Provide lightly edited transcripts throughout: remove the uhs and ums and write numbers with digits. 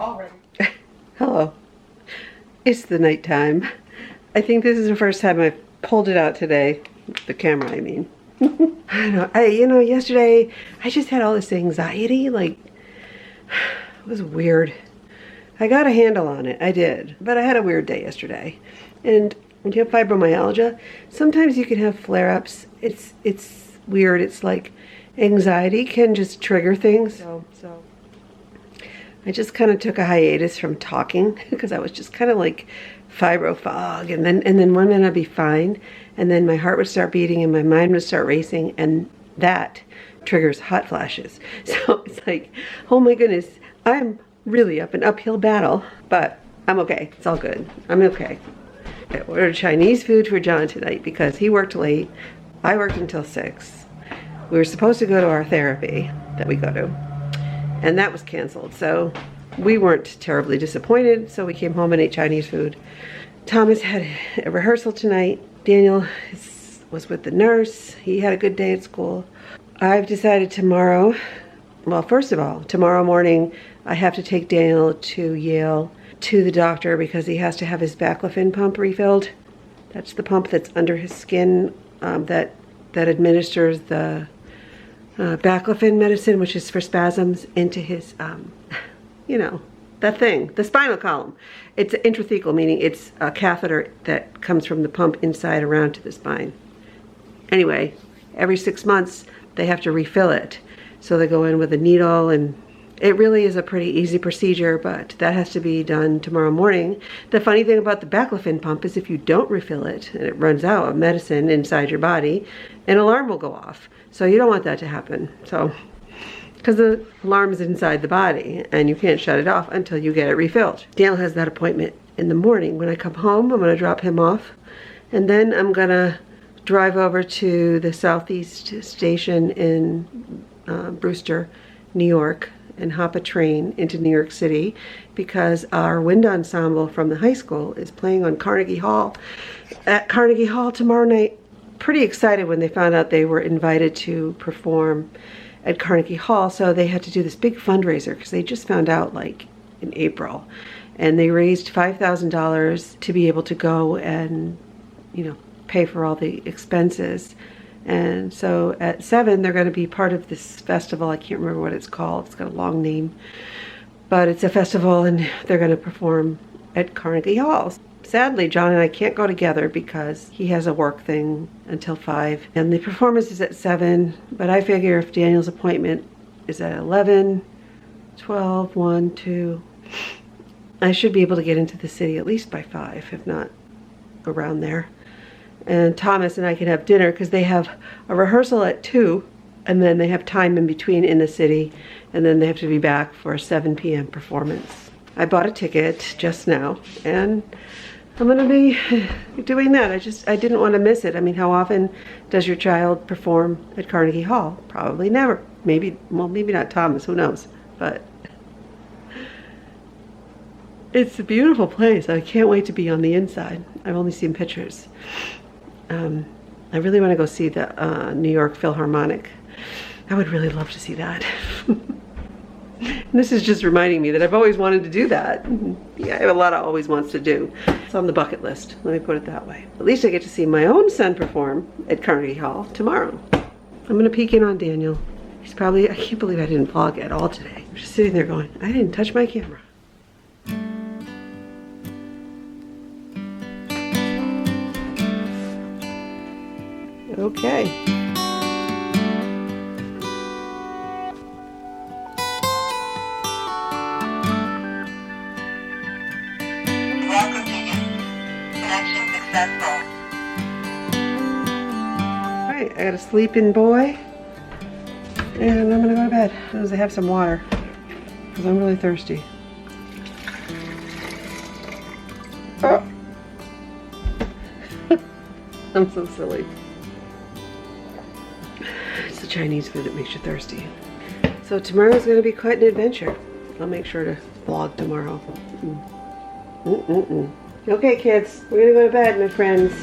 already. Hello. It's the nighttime. I think this is the first time I've pulled it out today. The camera, I mean. I don't know. You know, yesterday I just had all this anxiety. Like, it was weird. I got a handle on it. I did. But I had a weird day yesterday. And when you have fibromyalgia, sometimes you can have flare-ups. It's weird. It's like anxiety can just trigger things. So I just kind of took a hiatus from talking because I was just kind of like fibro fog, and then 1 minute I'd be fine, and then my heart would start beating and my mind would start racing, and that triggers hot flashes. So it's like, oh my goodness, I'm really up an uphill battle, but I'm okay. It's all good. I'm okay. I ordered Chinese food for John tonight because he worked late. I worked until 6. We were supposed to go to our therapy that we go to, and that was canceled. So we weren't terribly disappointed, so we came home and ate Chinese food. Thomas had a rehearsal tonight. Daniel was with the nurse. He had a good day at school. I've decided tomorrow, well, first of all, tomorrow morning I have to take Daniel to Yale to the doctor because he has to have his baclofen pump refilled. That's the pump that's under his skin that administers the baclofen medicine, which is for spasms, into his, you know, that thing, the spinal column. It's intrathecal, meaning it's a catheter that comes from the pump inside around to the spine. Anyway, every 6 months they have to refill it. So they go in with a needle, and it really is a pretty easy procedure, but that has to be done tomorrow morning. The funny thing about the baclofen pump is if you don't refill it and it runs out of medicine inside your body, an alarm will go off. So you don't want that to happen. So, because the alarm is inside the body and you can't shut it off until you get it refilled. Daniel has that appointment in the morning. When I come home, I'm going to drop him off, and then I'm going to drive over to the Southeast Station in Brewster, New York, and hop a train into New York City because our wind ensemble from the high school is playing on Carnegie Hall at Carnegie Hall tomorrow night. Pretty excited when they found out they were invited to perform at Carnegie Hall, so they had to do this big fundraiser because they just found out like in April, and they raised $5,000 to be able to go and, you know, pay for all the expenses. And so at 7 they're going to be part of this festival. I can't remember what it's called. It's got a long name, but it's a festival, and they're going to perform at Carnegie Hall. Sadly, John and I can't go together because he has a work thing until 5, and the performance is at 7, but I figure if Daniel's appointment is at 11, 12, 1, 2, I should be able to get into the city at least by 5, if not around there. And Thomas and I can have dinner because they have a rehearsal at 2, and then they have time in between in the city, and then they have to be back for a 7 p.m. performance. I bought a ticket just now, and I'm going to be doing that. I didn't want to miss it. I mean, how often does your child perform at Carnegie Hall? Probably never. Maybe, well, maybe not Thomas, who knows? But it's a beautiful place. I can't wait to be on the inside. I've only seen pictures. I really want to go see the New York Philharmonic. I would really love to see that. And this is just reminding me that I've always wanted to do that. Yeah, I have a lot of always wants to do. It's on the bucket list, let me put it that way. At least I get to see my own son perform at Carnegie Hall tomorrow. I'm gonna peek in on Daniel. He's probably, I can't believe I didn't vlog at all today. I'm just sitting there going, I didn't touch my camera. Okay. Welcome to you. Connection successful. Alright, I got a sleeping boy, and I'm gonna go to bed as soon as I have some water because I'm really thirsty. Oh. I'm so silly. It's the Chinese food that makes you thirsty. So tomorrow's gonna be quite an adventure. I'll make sure to vlog tomorrow. Okay, kids, we're gonna go to bed, my friends.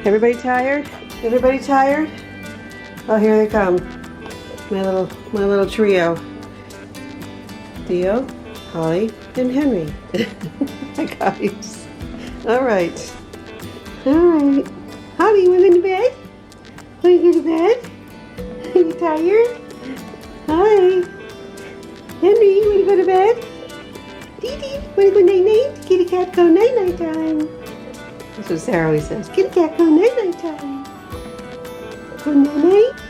Everybody tired? Everybody tired? Oh, here they come. My little trio. Theo, Holly and Henry. Hi guys. Alright. Alright. Holly, you want to go to bed? Want to go to bed? Are you tired? Hi. Henry, you want to go to bed? Dee Dee, want to go night-night? Kitty cat go night-night time. That's what Sarah always says. Kitty cat go night-night time. Go night-night.